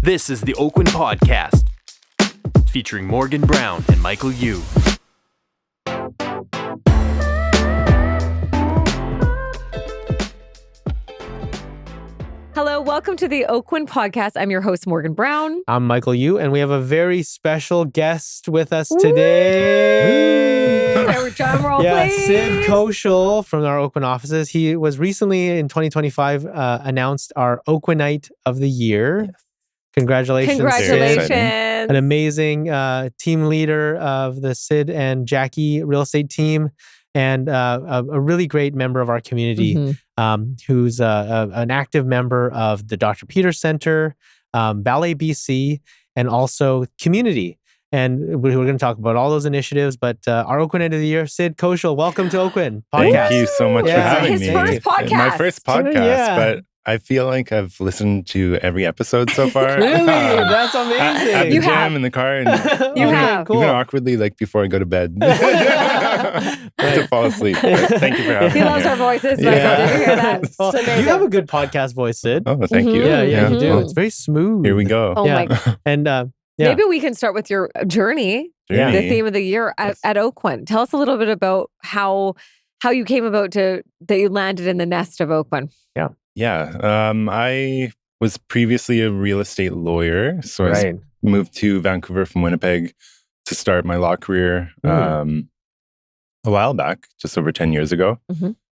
This is the Oakwyn Podcast, featuring Morgan Brown and Michael Yu. Hello, welcome to the Oakwyn Podcast. I'm your host, Morgan Brown. I'm Michael Yu, and we have a very special guest with us today. Drum roll, please. Sid Koshul from our Oakwyn offices. He was recently in 2025 announced our Oakwynite of the Year. Yes. Congratulations. Congratulations. An amazing team leader of the Sid and Jackie real estate team, and a really great member of our community, who's an active member of the Dr. Peter Center, Ballet BC, and also community. And we're going to talk about all those initiatives, but our Oakwynite of the Year, Sid Koshul, welcome to Oakwyn Podcast. Thank you so much for having me. His first podcast. My first podcast, but I feel like I've listened to every episode so far. Really? That's amazing. At the gym, in the car, and You have. Cool. even awkwardly, like before I go to bed to fall asleep. Thank you for having me. He loves our voices, Michael. Did you hear that? It's Well, amazing. you have a good podcast voice, Sid. Oh, thank you. Yeah, you do. Well, It's very smooth. here we go. Oh Yeah. my. And yeah. Maybe we can start with your journey, Yeah. the theme of the year at Oakwyn. Tell us a little bit about how you came about that you landed in the nest of Oakwyn. Yeah. I was previously a real estate lawyer. So I moved to Vancouver from Winnipeg to start my law career a while back, just over 10 years ago.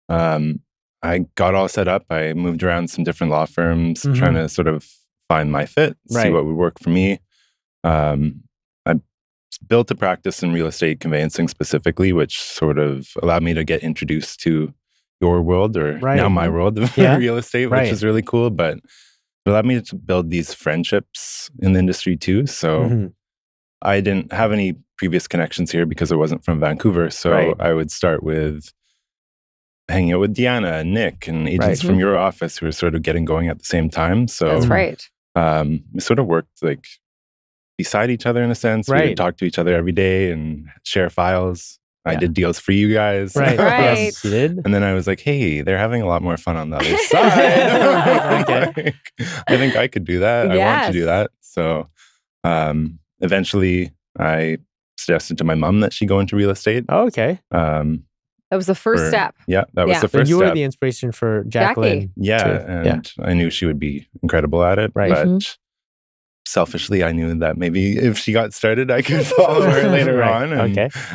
I got all set up. I moved around some different law firms, trying to sort of find my fit, see what would work for me. I built a practice in real estate conveyancing specifically, which sort of allowed me to get introduced to your world, or now my world of real estate, which is really cool. But it allowed me to build these friendships in the industry too. So I didn't have any previous connections here because I wasn't from Vancouver. So I would start with hanging out with Deanna and Nick and agents from your office who were sort of getting going at the same time. So That's right. We sort of worked like beside each other in a sense. We would talk to each other every day and share files. I did deals for you guys. Right. Yes, you did. And then I was like, hey, they're having a lot more fun on the other side. Like, I think I could do that. I want to do that. So eventually I suggested to my mom that she go into real estate. Oh, okay. That was the first step. Yeah, that was the So first you step. were the inspiration for Jacqueline. And I knew she would be incredible at it. Right. But selfishly, I knew that maybe if she got started, I could follow her later on.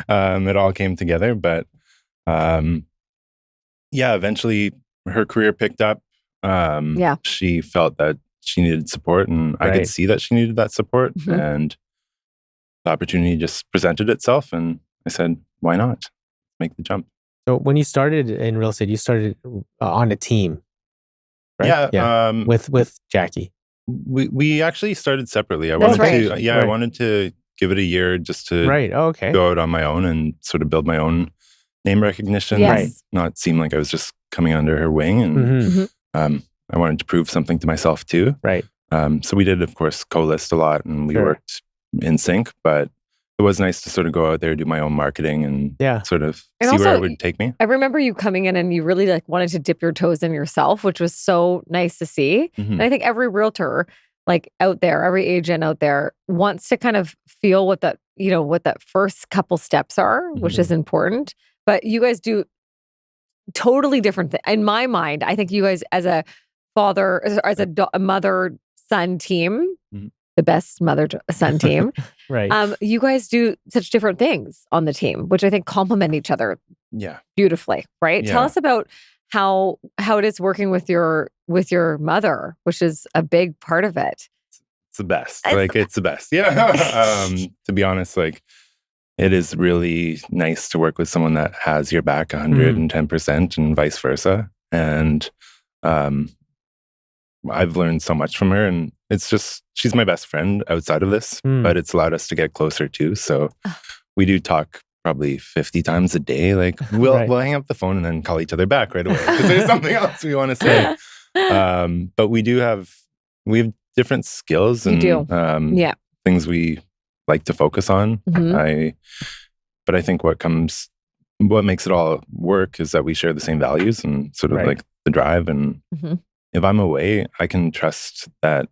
And, it all came together. But eventually her career picked up. She felt that she needed support, and I could see that she needed that support. And the opportunity just presented itself, and I said, why not make the jump? So when you started in real estate, you started on a team, right? With Jackie. We actually started separately. I That's wanted to, I wanted to give it a year just to go out on my own and sort of build my own name recognition. Not seem like I was just coming under her wing. And I wanted to prove something to myself too. So we did, of course, co-list a lot, and we worked in sync, but it was nice to sort of go out there, do my own marketing, and sort of see where it would take me. I remember you coming in and you really wanted to dip your toes in yourself, which was so nice to see. And I think every realtor out there, every agent out there wants to kind of feel what that first couple steps are, which is important. But you guys do totally different things. In my mind, I think you guys as a father, as a mother-son team, the best mother-son team. You guys do such different things on the team, which I think complement each other beautifully, right? Yeah. Tell us about how it is working with your mother, which is a big part of it. It's the best. It's the best. Yeah. To be honest, it is really nice to work with someone that has your back 110% and vice versa. And I've learned so much from her, and it's just, she's my best friend outside of this, but it's allowed us to get closer too. So we do talk probably 50 times a day. We'll hang up the phone and then call each other back right away because there's something else we want to say. But we have different skills and things we like to focus on. But I think what makes it all work is that we share the same values and sort of the drive. And if I'm away, I can trust that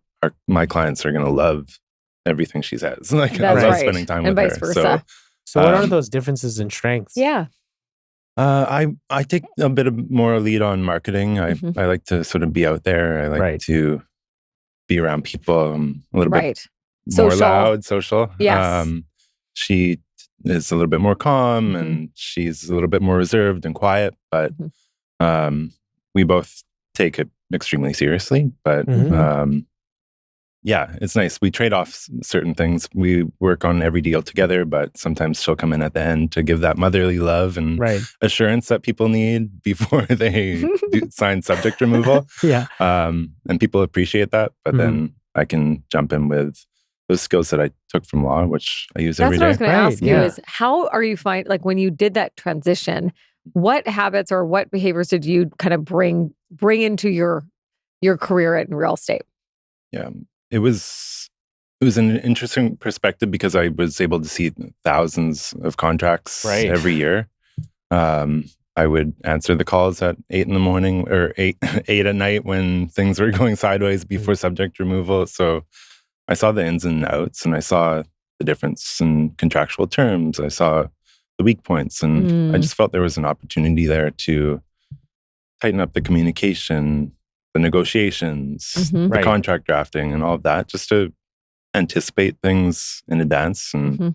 my clients are going to love everything she says. Like I That's love right. spending time And with vice her. versa. So what are those differences in strengths? Yeah. I take a bit of more lead on marketing. I like to sort of be out there. I like to be around people. A little bit more social. loud, social. Yes. She is a little bit more calm and she's a little bit more reserved and quiet, but we both take it extremely seriously. But yeah, it's nice. We trade off certain things. We work on every deal together, but sometimes she'll come in at the end to give that motherly love and assurance that people need before they sign subject removal. And people appreciate that. But then I can jump in with those skills that I took from law, which I use every day. That's what I was going to ask you is how are you like when you did that transition, what habits or what behaviors did you kind of bring into your career in real estate? Yeah. It was an interesting perspective because I was able to see thousands of contracts every year. I would answer the calls at 8 in the morning or 8 at night when things were going sideways before subject removal. So I saw the ins and outs and I saw the difference in contractual terms. I saw the weak points and I just felt there was an opportunity there to tighten up the communication, the negotiations, the contract drafting and all of that, just to anticipate things in advance and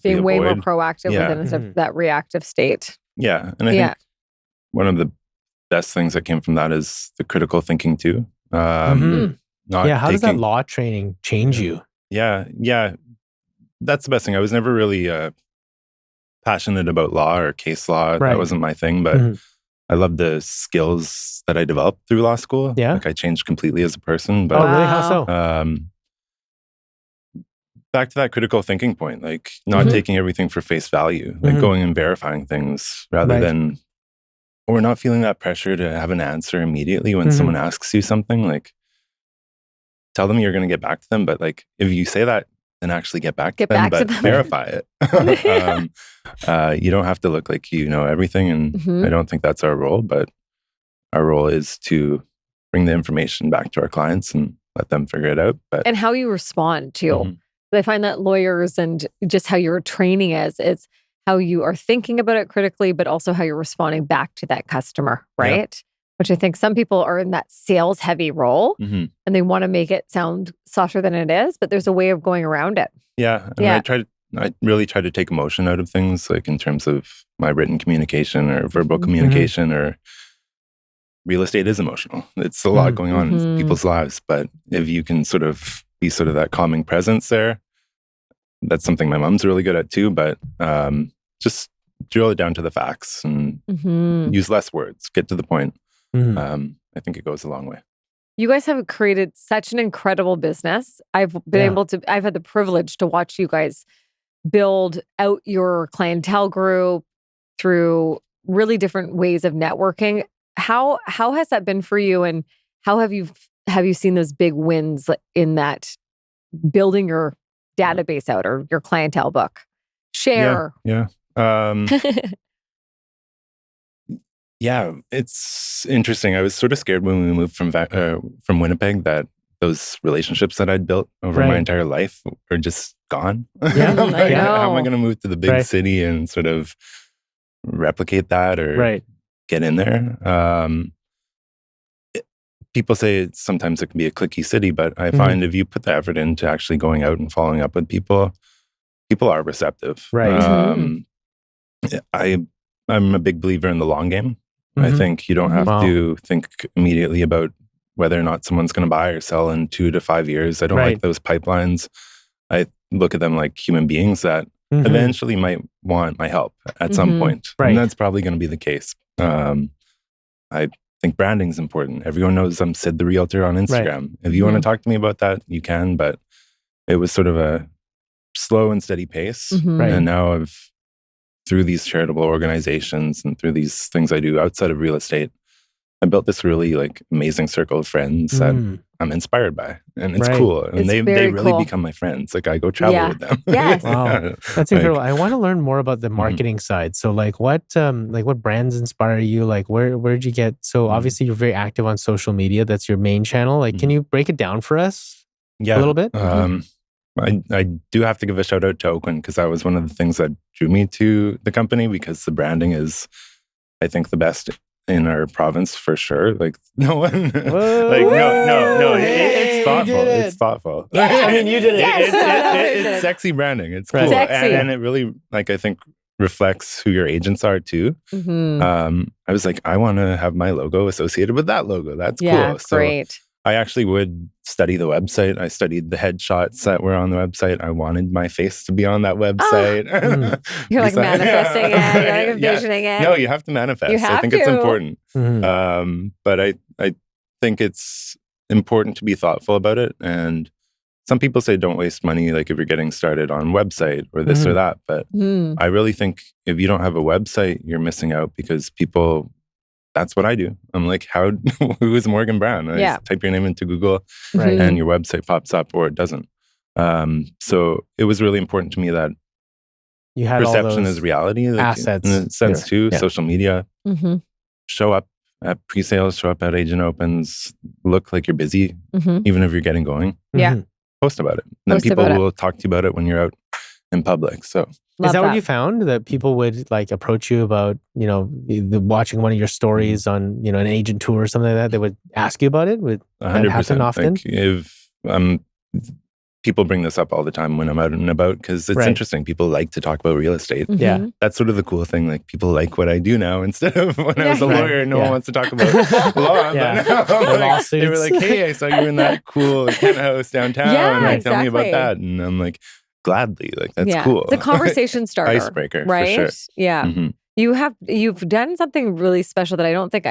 being way more proactive instead of that reactive state. Yeah. And I think one of the best things that came from that is the critical thinking too. How does that law training change you? Yeah. That's the best thing. I was never really passionate about law or case law. That wasn't my thing, but I love the skills that I developed through law school. Yeah. Like I changed completely as a person. But, really? How so? Back to that critical thinking point, like not taking everything for face value, like going and verifying things rather than, or not feeling that pressure to have an answer immediately when someone asks you something. Like tell them you're going to get back to them. But like if you say that, then actually get back to them, but verify it. You don't have to look like you know everything. And I don't think that's our role, but our role is to bring the information back to our clients and let them figure it out. And how you respond to. I find that lawyers and just how your training is, it's how you are thinking about it critically, but also how you're responding back to that customer, right? Yeah. Which I think some people are in that sales heavy role and they want to make it sound softer than it is, but there's a way of going around it. Yeah. And I really try to take emotion out of things, like in terms of my written communication or verbal communication or real estate is emotional. It's a lot going on in people's lives, but if you can sort of be sort of that calming presence there, that's something my mom's really good at too, but just drill it down to the facts and use less words, get to the point. I think it goes a long way. You guys have created such an incredible business. I've been I've had the privilege to watch you guys build out your clientele group through really different ways of networking. How has that been for you? And how have you seen those big wins in that building your database out or your clientele book? Share. Yeah. Yeah, it's interesting. I was sort of scared when we moved from Winnipeg that those relationships that I'd built over my entire life are just gone. Yeah, How am I going to move to the big city and sort of replicate that or get in there? People say sometimes it can be a cliquey city, but I find if you put the effort into actually going out and following up with people, people are receptive. I'm a big believer in the long game. I think you don't have to think immediately about whether or not someone's going to buy or sell in 2 to 5 years. I don't like those pipelines. I look at them like human beings that eventually might want my help at some point. And that's probably going to be the case. I think branding is important. Everyone knows I'm Sid the Realtor on Instagram. If you want to talk to me about that, you can. But it was sort of a slow and steady pace. And now through these charitable organizations and through these things I do outside of real estate, I built this really like amazing circle of friends that I'm inspired by, and it's cool. And they really become my friends. Like I go travel with them. Yes. Wow. That's incredible. I want to learn more about the marketing side. So like what brands inspire you? Like where'd you get, so obviously you're very active on social media. That's your main channel. Like, can you break it down for us? Yeah, a little bit? I do have to give a shout out to Oakwyn because that was one of the things that drew me to the company, because the branding is, I think, the best in our province for sure. Like no one, like no, it's thoughtful. It's thoughtful. I mean, you did it. It's sexy branding. It's cool, and it really, like, I think reflects who your agents are too. I was like, I want to have my logo associated with that logo. That's cool. So Great. I actually would study the website. I studied the headshots that were on the website. I wanted my face to be on that website. You're like manifesting it. You're like envisioning it. No, you have to manifest. I think it's important. But I think it's important to be thoughtful about it. And some people say don't waste money, like if you're getting started on website or this or that. But I really think if you don't have a website, you're missing out, because people, that's what I do. I'm like, who is Morgan Brown? I type your name into Google and your website pops up, or it doesn't. So it was really important to me that you had perception is reality. Like, assets. in a sense too, social media. Show up at pre-sales, show up at agent opens, look like you're busy, even if you're getting going. Post about it. And then people will talk to you about it when you're out in public. So is that what you found? That people would like approach you about, watching one of your stories on, an agent tour or something like that? They would ask you about it? Would that happen often? Like if people bring this up all the time when I'm out and about, because it's interesting. People like to talk about real estate. Yeah. That's sort of the cool thing. Like, people like what I do now instead of when I was a lawyer. No one wants to talk about law. But now, they were like, hey, I saw you in that cool penthouse downtown. Tell me about that. And I'm like, gladly. Like, that's cool. It's a conversation starter. Icebreaker, right? For sure. Yeah. You've done something really special that I don't think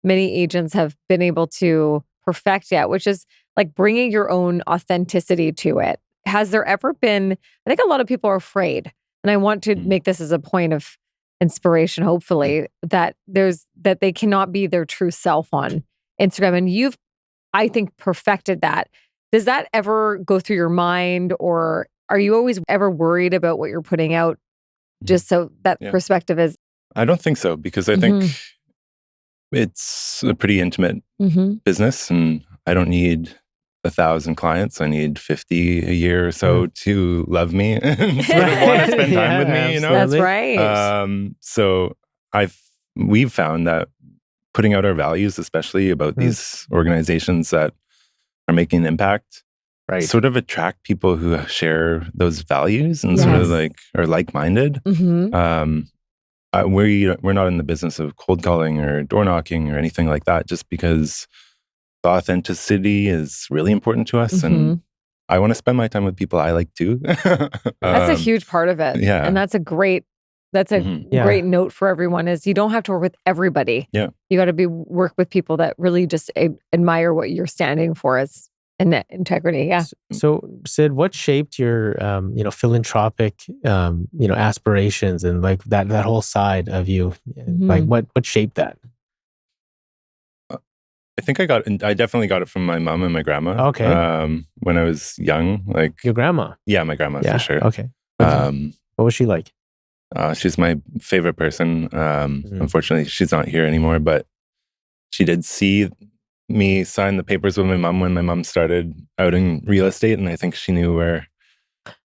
many agents have been able to perfect yet, which is like bringing your own authenticity to it. Has there ever been, I think a lot of people are afraid, and I want to make this as a point of inspiration, hopefully, that they cannot be their true self on Instagram. And you've, I think, perfected that. Does that ever go through your mind, or are you always ever worried about what you're putting out, just so that perspective is? I don't think so, because I think it's a pretty intimate business, and I don't need 1,000 clients. I need 50 a year or so to love me and sort of want to spend time with me. That's right. So we've found that putting out our values, especially about these organizations that are making an impact, sort of attract people who share those values and sort of like are like-minded. We're not in the business of cold calling or door knocking or anything like that, just because the authenticity is really important to us. And I want to spend my time with people I like too. That's a huge part of it. Yeah. And that's a great great note for everyone, is you don't have to work with everybody. Yeah. You got to work with people that really just admire what you're standing for as integrity. Yeah. So Sid, what shaped your, philanthropic, aspirations and like that whole side of you? Like what shaped that? I think I definitely got it from my mom and my grandma. Okay. When I was young, like your grandma. Yeah, my grandma for sure. Okay. What was she like? She's my favorite person. Unfortunately, she's not here anymore, but she did see me sign the papers with my mom when my mom started out in real estate, and I think she knew where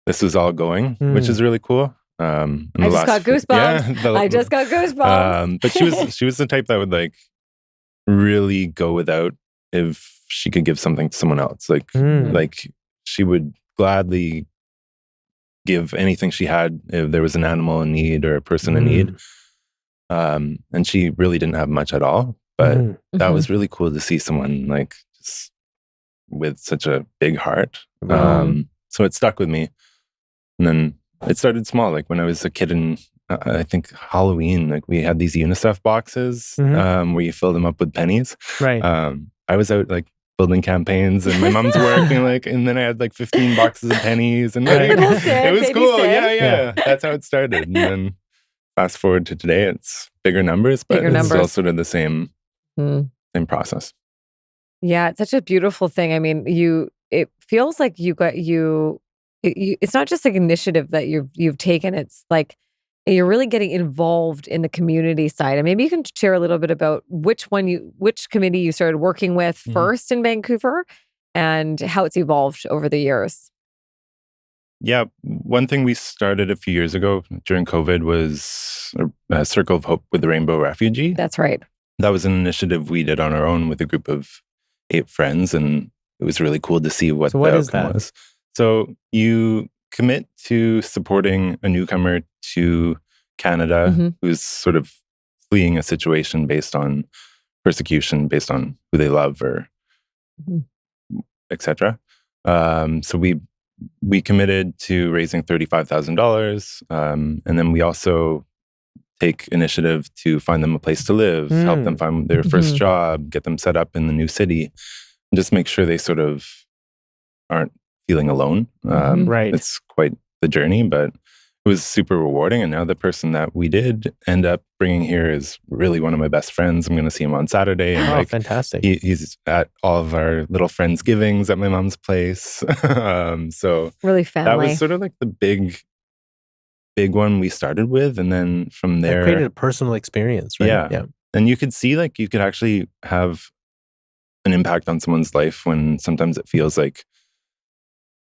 this was all going, which is really cool. I just got goosebumps. I just got goosebumps. But she was the type that would like really go without if she could give something to someone else. Like she would gladly give anything she had if there was an animal in need or a person in need. And she really didn't have much at all. But that was really cool to see someone like just with such a big heart. So it stuck with me. And then it started small. Like when I was a kid in, I think Halloween, like we had these UNICEF boxes where you fill them up with pennies. Right. I was out like building campaigns and my mom's working like, and then I had like 15 boxes of pennies and like, it was cool. Yeah. That's how it started. And then fast forward to today, it's bigger numbers, but it's still sort of the same process. Yeah, it's such a beautiful thing. I mean, it feels like it's not just like initiative that you've taken. It's like you're really getting involved in the community side. And maybe you can share a little bit about which committee you started working with first in Vancouver, and how it's evolved over the years. Yeah, one thing we started a few years ago during COVID was a Circle of Hope with the Rainbow Refugee. That's right. That was an initiative we did on our own with a group of 8 friends, and it was really cool to see what the outcome was. So you commit to supporting a newcomer to Canada who's sort of fleeing a situation based on persecution, based on who they love or etc. So we committed to raising $35,000, and then we also take initiative to find them a place to live, help them find their first job, get them set up in the new city, and just make sure they sort of aren't feeling alone. Right. It's quite the journey, but it was super rewarding. And now the person that we did end up bringing here is really one of my best friends. I'm going to see him on Saturday. And fantastic. He's at all of our little friends' givings at my mom's place. So really family. That was sort of like the big one we started with. And then from there... It created a personal experience, right? Yeah. And you could see like you could actually have an impact on someone's life when sometimes it feels like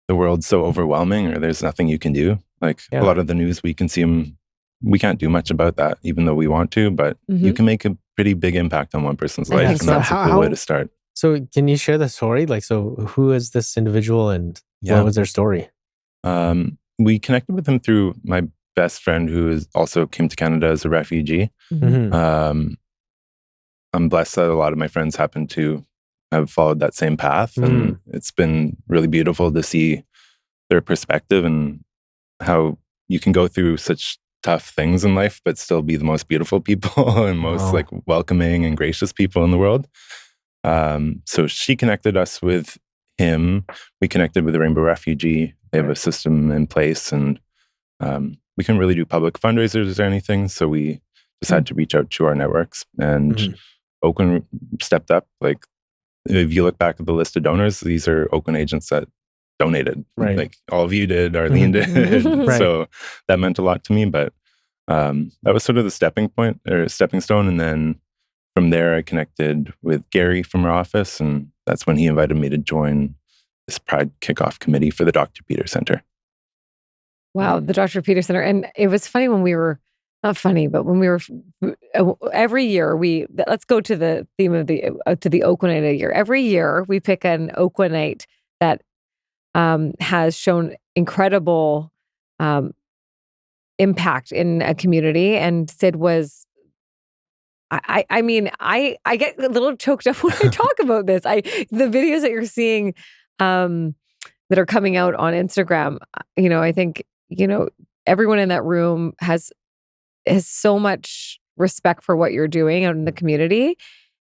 the world's so overwhelming or there's nothing you can do. Like a lot of the news we consume, we can't do much about that, even though we want to, but you can make a pretty big impact on one person's life. And that's a cool way to start. So can you share the story? Like, so who is this individual and what was their story? We connected with him through my best friend who also came to Canada as a refugee. I'm blessed that a lot of my friends happen to have followed that same path. And it's been really beautiful to see their perspective and how you can go through such tough things in life, but still be the most beautiful people and most like welcoming and gracious people in the world. So she connected us with him. We connected with the Rainbow Refugee. They have a system in place, and we couldn't really do public fundraisers or anything. So we just had to reach out to our networks, and Oakwyn stepped up. Like, if you look back at the list of donors, these are Oakwyn agents that donated. Right. Like all of you did, Arlene did. Right. So that meant a lot to me. But that was sort of the stepping stone. And then from there, I connected with Gary from our office. And that's when he invited me to join this Pride kickoff committee for the Dr. Peter Center. Wow, the Dr. Peter Center. And it was funny when we were, not funny, but when we were, every year let's go to the theme of the Oakwynite year. Every year we pick an Oakwynite that has shown incredible impact in a community. And Sid was, I mean, I get a little choked up when I talk about this. The videos that you're seeing that are coming out on Instagram, I think, everyone in that room has so much respect for what you're doing out in the community.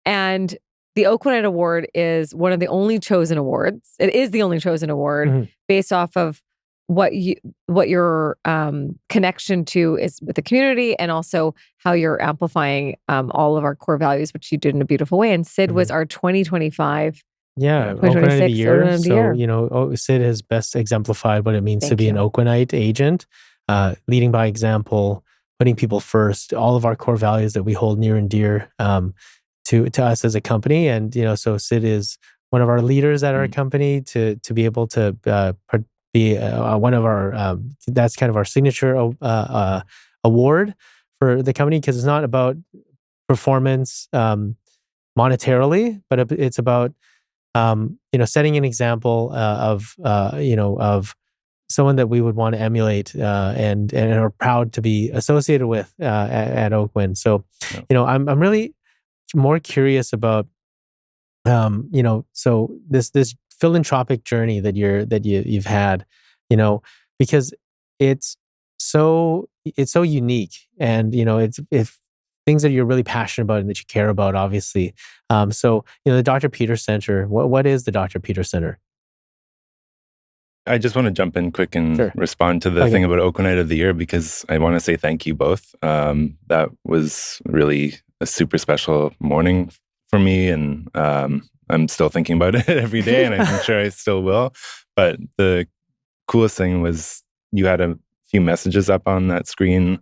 And the Oakwynite Award is one of the only chosen awards. It is the only chosen award based off of what your connection to is with the community, and also how you're amplifying all of our core values, which you did in a beautiful way. And Sid was our 2025. Yeah, Oakwynite of the year. So, Sid has best exemplified what it means to be an Oakwynite agent, leading by example, putting people first, all of our core values that we hold near and dear to us as a company. And, so Sid is one of our leaders at our company to be able to be one of our, that's kind of our signature award for the company, because it's not about performance monetarily, but it's about, setting an example of someone that we would want to emulate and are proud to be associated with at Oakwyn. So, I'm really more curious about, so this philanthropic journey that you've had, because it's so unique, and it's things that you're really passionate about and that you care about, obviously. So, the Dr. Peter Center. What is the Dr. Peter Center? I just want to jump in quick and respond to the thing about Oakwynite of the year, because I want to say thank you both. That was really a super special morning for me, and I'm still thinking about it every day, and I'm sure I still will. But the coolest thing was you had a few messages up on that screen.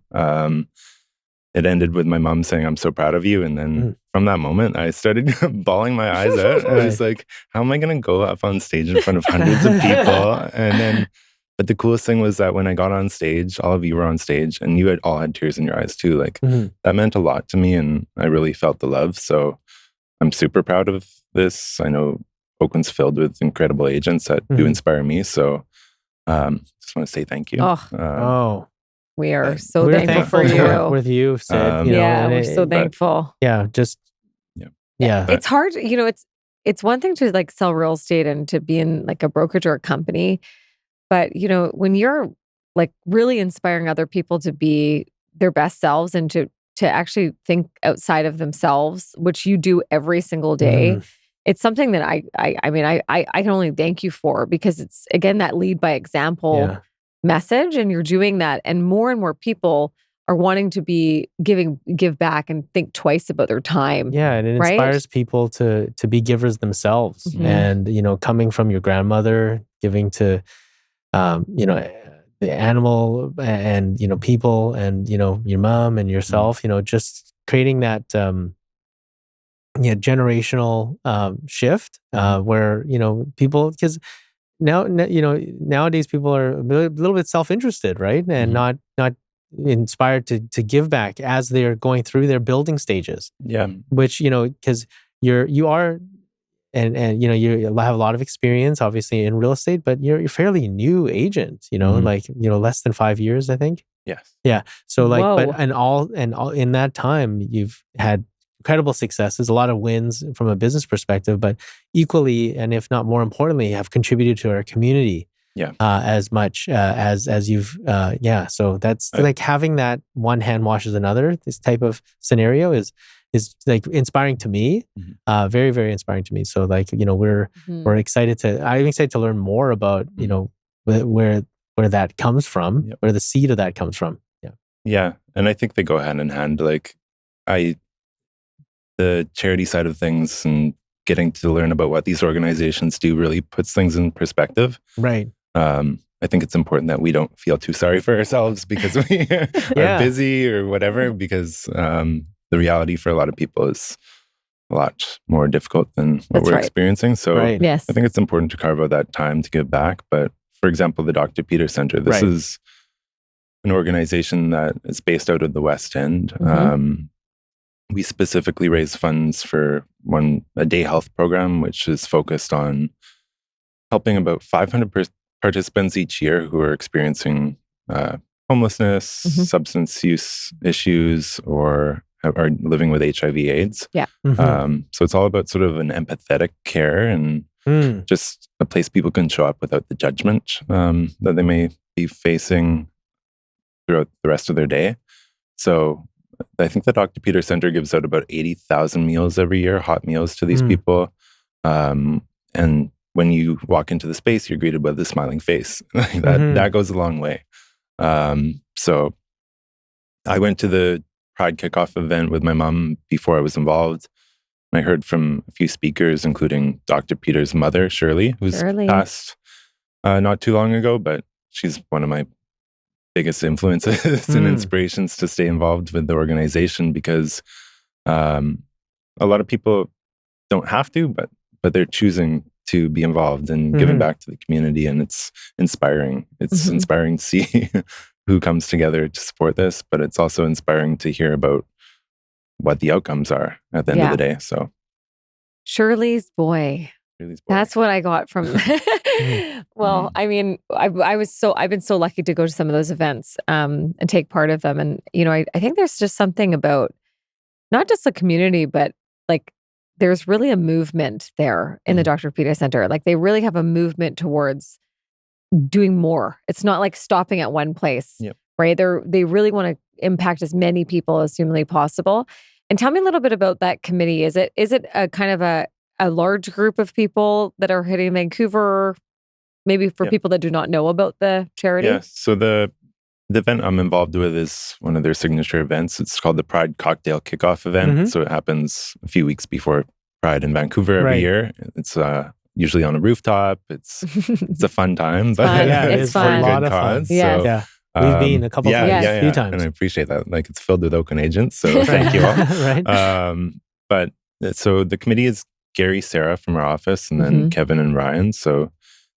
it ended with my mom saying, "I'm so proud of you." And then from that moment, I started bawling my eyes out. And I was like, how am I going to go up on stage in front of hundreds of people? And then, but the coolest thing was that when I got on stage, all of you were on stage and you all had tears in your eyes too. Like that meant a lot to me and I really felt the love. So I'm super proud of this. I know Oakwyn's filled with incredible agents that do inspire me. So just want to say thank you. We are so thankful for you. To work with you, Sid. We're so thankful. It's hard. It's one thing to like sell real estate and to be in like a brokerage or a company. But, when you're like really inspiring other people to be their best selves and to actually think outside of themselves, which you do every single day, it's something that I can only thank you for, because it's, again, that lead by example message, and you're doing that. And more people are wanting to give back and think twice about their time. Yeah, and it inspires people to be givers themselves. And, coming from your grandmother, giving to the animal and, people and, your mom and yourself, just creating that generational shift where, people, because nowadays people are a little bit self-interested, right? And not inspired to give back as they're going through their building stages. Yeah. Which, because you are and you have a lot of experience obviously in real estate, but you're a fairly new agent, less than 5 years, I think. Yes. Yeah. So Whoa. but all in that time you've had incredible successes, a lot of wins from a business perspective, but equally, and if not more importantly, have contributed to our community as much as you've so that's like having that one hand washes another. This type of scenario is like inspiring to me, very, very inspiring to me. So like, we're excited I'm excited to learn more about, where that comes from, where the seed of that comes from. Yeah. And I think they go hand in hand. Like the charity side of things and getting to learn about what these organizations do really puts things in perspective. Right. I think it's important that we don't feel too sorry for ourselves because we are busy or whatever, because the reality for a lot of people is a lot more difficult than what we're experiencing. So I think it's important to carve out that time to give back. But for example, the Dr. Peter Center, this is an organization that is based out of the West End. We specifically raise funds for a day health program, which is focused on helping about 500 participants each year who are experiencing homelessness, substance use issues, or are living with HIV/AIDS. Yeah. So it's all about sort of an empathetic care and just a place people can show up without the judgment that they may be facing throughout the rest of their day. So I think the Dr. Peter Center gives out about 80,000 meals every year, hot meals to these people. And when you walk into the space, you're greeted with a smiling face. That goes a long way. So I went to the Pride kickoff event with my mom before I was involved. And I heard from a few speakers, including Dr. Peter's mother, Shirley, who's passed not too long ago, but she's one of my biggest influences and inspirations to stay involved with the organization, because a lot of people don't have to, but they're choosing to be involved and giving back to the community, and it's inspiring. It's inspiring to see who comes together to support this, but it's also inspiring to hear about what the outcomes are at the end of the day. So Shirley's boy. That's what I got from. Well, I mean, I've been so lucky to go to some of those events and take part of them, and I think there's just something about not just the community, but like there's really a movement there in the Dr. Peter Center. Like they really have a movement towards doing more. It's not like stopping at one place, right? They really want to impact as many people as humanly possible. And tell me a little bit about that committee. Is it a kind of a large group of people that are hitting Vancouver, maybe for people that do not know about the charity? Yeah, so the event I'm involved with is one of their signature events. It's called the Pride Cocktail Kickoff event. So it happens a few weeks before Pride in Vancouver every year. It's usually on a rooftop. It's a fun time, but it's fun. for a good cause. Yes. We've been a couple times, a few times. And I appreciate that. Like, it's filled with Oakwyn agents, so thank you all. Right. But so the committee is Gary, Sarah from our office, and then Kevin and Ryan. So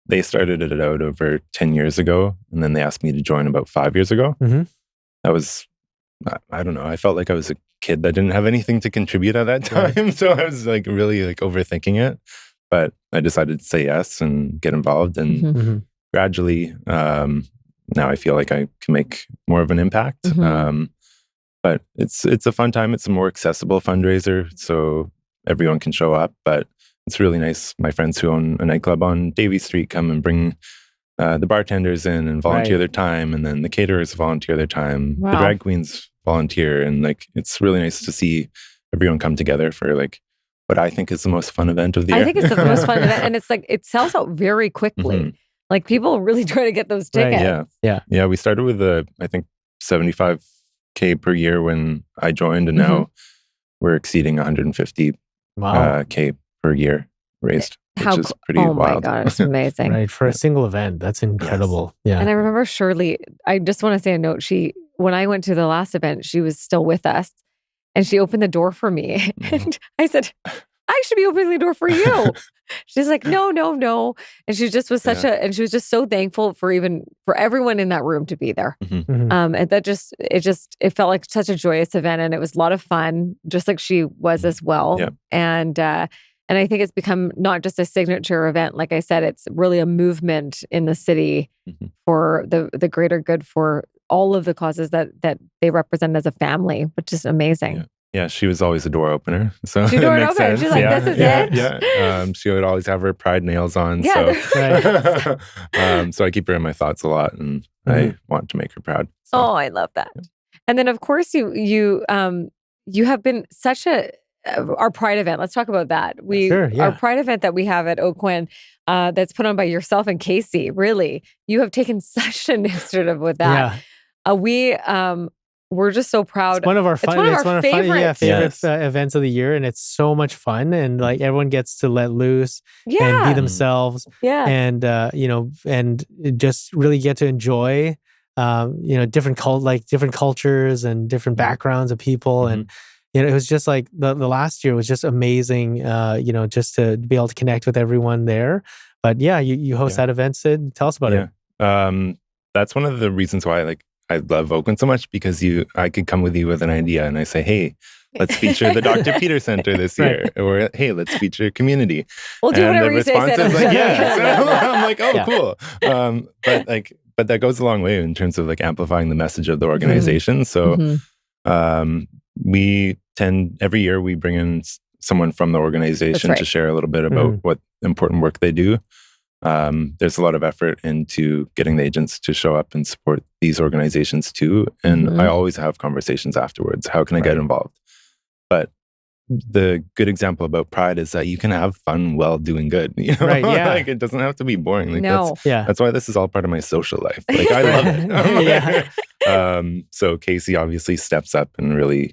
they started it out over 10 years ago, and then they asked me to join about 5 years ago. That was, I don't know, I felt like I was a kid that didn't have anything to contribute at that time. Right. So I was like really like overthinking it. But I decided to say yes and get involved. And gradually, now I feel like I can make more of an impact. But it's a fun time. It's a more accessible fundraiser, so everyone can show up. But it's really nice. My friends who own a nightclub on Davie Street come and bring the bartenders in and volunteer their time, and then the caterers volunteer their time. Wow. The drag queens volunteer, and like it's really nice to see everyone come together for like what I think is the most fun event of the year. I think it's the most fun event, and it's like it sells out very quickly. Like people really try to get those tickets. Right. Yeah. We started with I think $75K per year when I joined, and now we're exceeding $150K per year raised, which is pretty wild. Oh my God, it's amazing. Right, for a single event, that's incredible. Yes. Yeah. And I remember Shirley, I just want to say a note, when I went to the last event, she was still with us, and she opened the door for me. And I said, I should be opening the door for you. She's like, no. And she just was and she was just so thankful for everyone in that room to be there. And that it felt like such a joyous event, and it was a lot of fun, just like she was as well. Yeah. And I think it's become not just a signature event. Like I said, it's really a movement in the city for the greater good for all of the causes that they represent as a family, which is amazing. Yeah, she was always a door opener. So she door opener. Sense. She's like, this is it? Yeah. She would always have her pride nails on. Yeah, so I keep her in my thoughts a lot, and I want to make her proud. So. Oh, I love that. And then of course you have been such our Pride event. Let's talk about that. Our Pride event that we have at Oakwyn, that's put on by yourself and Casey. Really, you have taken such an initiative with that. We're just so proud. It's one of our favorite events of the year, and it's so much fun, and like everyone gets to let loose and be themselves. And and just really get to enjoy different cultures and different backgrounds of people. And it was just like the last year was just amazing, just to be able to connect with everyone there. But you host that event, Sid. Tell us about it. That's one of the reasons why I love Oakwyn so much, because I could come with you with an idea and I say, hey, let's feature the Dr. Peter Center this year. Or, hey, let's feature community. We'll do whatever you say. And the response is like, I'm like, oh, cool. But that goes a long way in terms of like amplifying the message of the organization. So we every year we bring in someone from the organization to share a little bit about what important work they do. There's a lot of effort into getting the agents to show up and support these organizations too. And I always have conversations afterwards. How can I get involved? But the good example about Pride is that you can have fun while doing good. Right, yeah. Like, it doesn't have to be boring. Like, no. That's why this is all part of my social life. Like, I love it. So Casey obviously steps up and really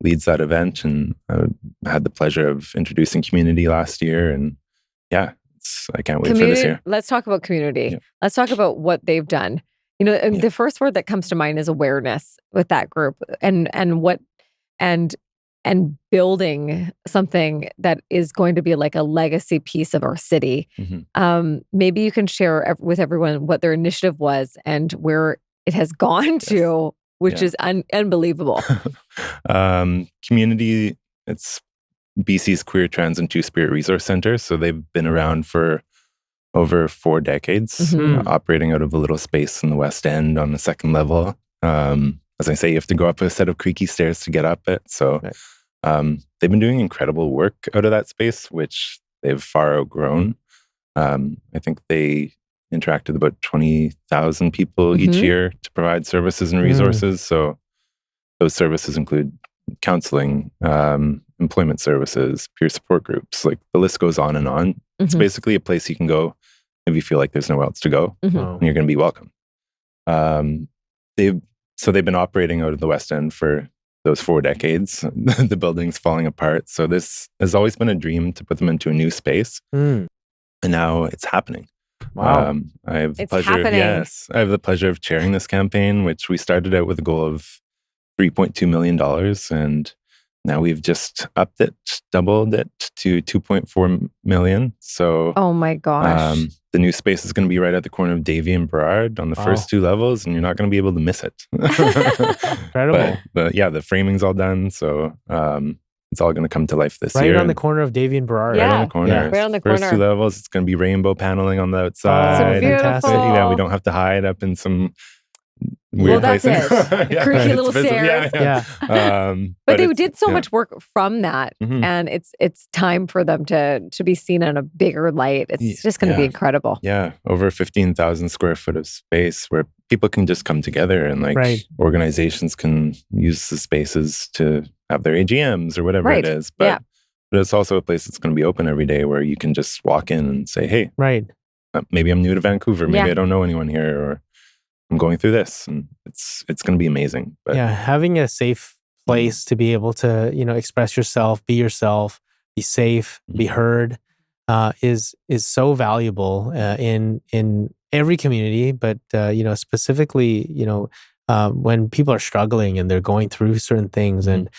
leads that event. And I had the pleasure of introducing community last year. And I can't wait for this year. Let's talk about community. Yeah. Let's talk about what they've done. The first word that comes to mind is awareness with that group, and building something that is going to be like a legacy piece of our city. Maybe you can share with everyone what their initiative was and where it has gone to, which is unbelievable. Community, it's BC's Queer, Trans, and Two-Spirit Resource Center. So they've been around for over 4 decades, operating out of a little space in the West End on the second level. As I say, you have to go up a set of creaky stairs to get up it. So they've been doing incredible work out of that space, which they've far outgrown. I think they interact with about 20,000 people each year to provide services and resources. So those services include counseling, employment services, peer support groups, like the list goes on and on. It's basically a place you can go if you feel like there's nowhere else to go, and you're going to be welcome. They've been operating out of the West End for those 4 decades. The building's falling apart. So this has always been a dream to put them into a new space. And now it's happening. Wow. I have the It's pleasure. happening. Yes, I have the pleasure of chairing this campaign, which we started out with a goal of $3.2 million, and now we've just upped it, doubled it to 2.4 million. So, Oh my gosh. the new space is going to be right at the corner of Davie and Burrard on the first 2 levels, and you're not going to be able to miss it. Incredible. But yeah, the framing's all done, so it's all going to come to life this year. Right on the corner of Davie and Burrard. Yeah. Right on the corner. Yeah. Right on the First corner. 2 levels, it's going to be rainbow paneling on the Oh, outside. Beautiful. Yeah, we don't have to hide up in some weird that's places. it. Creaky it's little visible. stairs. Yeah. But they it's- did so yeah. much work from that, Mhm. and it's time for them to be seen in a bigger light. It's just going to be Yeah. incredible. Yeah, over 15,000 square foot of space where people can just come together and Right. organizations can use the spaces to have their AGMs or whatever Right. it is. But, Yeah. but it's also a place that's going to be open every day where you can just walk in and say, hey, Right. maybe I'm new to Vancouver. Maybe Yeah. I don't know anyone here, or I'm going through this, and it's going to be amazing. But Yeah. Having a safe place to be able to, express yourself, be yourself, be safe, be heard, is so valuable in every community. But specifically, when people are struggling and they're going through certain things, and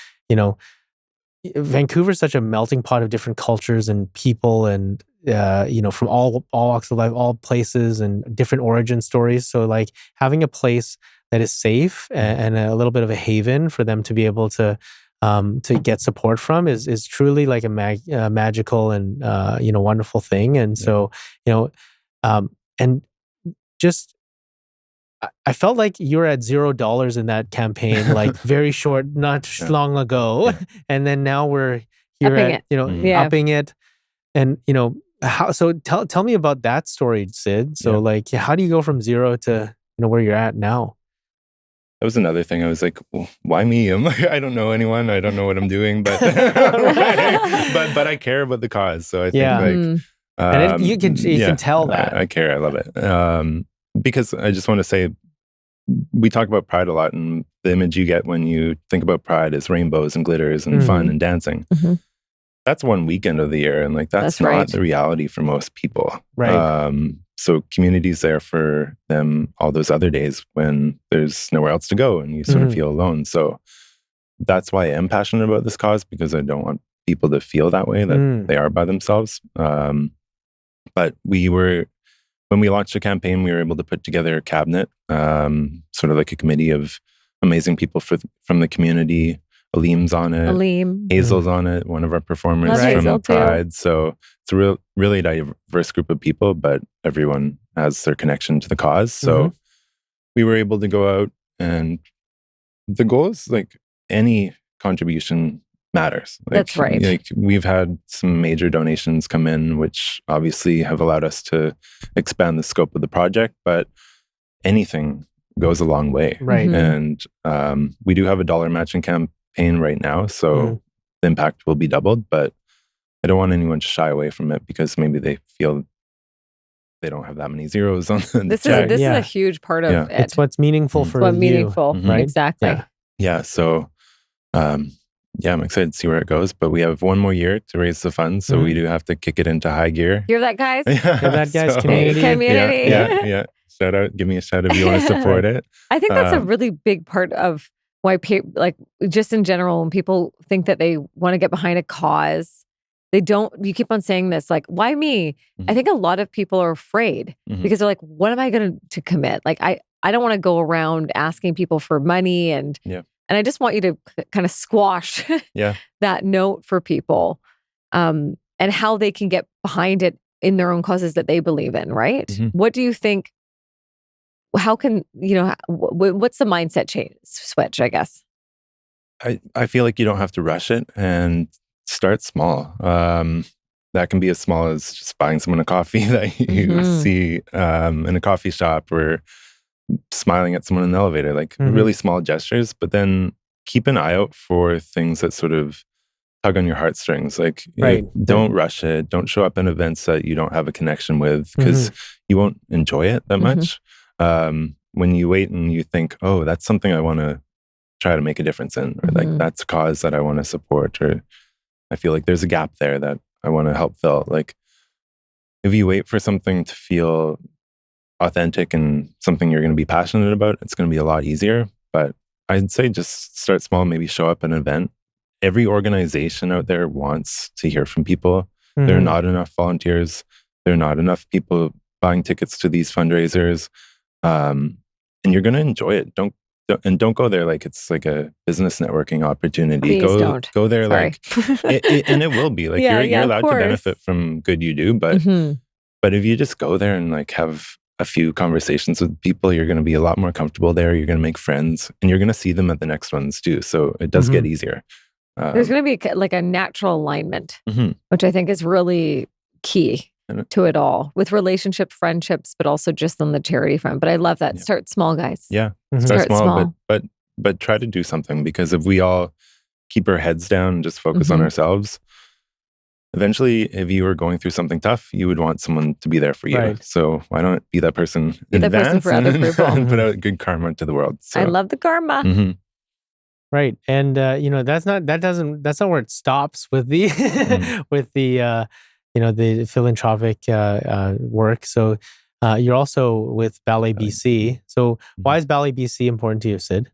Vancouver's such a melting pot of different cultures and people, and from all walks of life, all places, and different origin stories. So like having a place that is safe and a little bit of a haven for them to be able to get support from is truly like a magical and wonderful thing. And so and just I felt like you were at $0 in that campaign, like very short, not long ago, and then now we're here Upping at upping it, and how. So tell me about that story, Sid. So like, how do you go from 0 to where you're at now? that was another thing. I was like, well, why me? I'm like, I don't know anyone. I don't know what I'm doing, but but I care about the cause. So I think and you can tell that. I care. I love it. Because I just want to say, we talk about pride a lot, and the image you get when you think about pride is rainbows and glitters and fun and dancing. Mm-hmm. That's one weekend of the year, and that's not right. the reality for most people. Right. So community's there for them all those other days when there's nowhere else to go and you sort of feel alone. So that's why I am passionate about this cause, because I don't want people to feel that way, that they are by themselves. But when we launched the campaign, we were able to put together a cabinet, sort of like a committee of amazing people from the community. Aleem's on it. Hazel's on it, one of our performers from Pride. So it's a really diverse group of people, but everyone has their connection to the cause. So we were able to go out, and the goal is like any contribution matters. That's right. Like we've had some major donations come in, which obviously have allowed us to expand the scope of the project, but anything goes a long way. Right. And we do have a dollar matching campaign right now, so the impact will be doubled, but I don't want anyone to shy away from it because maybe they feel they don't have that many zeros on the This check. is a huge part of it. It's what's meaningful for what's you. meaningful, right? Exactly. Yeah. So I'm excited to see where it goes, but we have one more year to raise the funds, so we do have to kick it into high gear. Hear that, guys? Hear that, guys? So- Community. Yeah. Shout out, give me a shout if you want to support it. I think that's a really big part of why, just in general, when people think that they want to get behind a cause, they don't. You keep on saying this, like, why me? I think a lot of people are afraid because they're like, what am I going to commit? Like, I don't want to go around asking people for money, and I just want you to kind of squash that note for people, and how they can get behind it in their own causes that they believe in. Right? What do you think? How can, what's the mindset switch, I guess? I feel like you don't have to rush it, and start small. That can be as small as just buying someone a coffee that you see in a coffee shop, or smiling at someone in the elevator, like really small gestures. But then keep an eye out for things that sort of tug on your heartstrings. Like, don't rush it. Don't show up in events that you don't have a connection with, because you won't enjoy it that much. When you wait and you think, oh, that's something I want to try to make a difference in, or like that's a cause that I want to support, or I feel like there's a gap there that I want to help fill. Like, if you wait for something to feel authentic and something you're going to be passionate about, it's going to be a lot easier. But I'd say just start small, maybe show up at an event. Every organization out there wants to hear from people. There are not enough volunteers. There are not enough people buying tickets to these fundraisers. And you're going to enjoy it. Don't go there like it's like a business networking opportunity. Please don't. Go there Sorry. like and it will be like you're allowed to benefit from good you do, but if you just go there and like have a few conversations with people, you're going to be a lot more comfortable there. You're going to make friends, and you're going to see them at the next ones too. So it does get easier. There's going to be like a natural alignment, which I think is really key to it all, with relationship, friendships, but also just on the charity front. But I love that. Start small, guys. Yeah, start small. But try to do something, because if we all keep our heads down and just focus on ourselves, eventually, if you were going through something tough, you would want someone to be there for you. Right. So why not be that person in advance for other people and put out good karma to the world? So. I love the karma. Right. And that's not where it stops with the with the the philanthropic work. So you're also with Ballet BC. So why is Ballet BC important to you, Sid?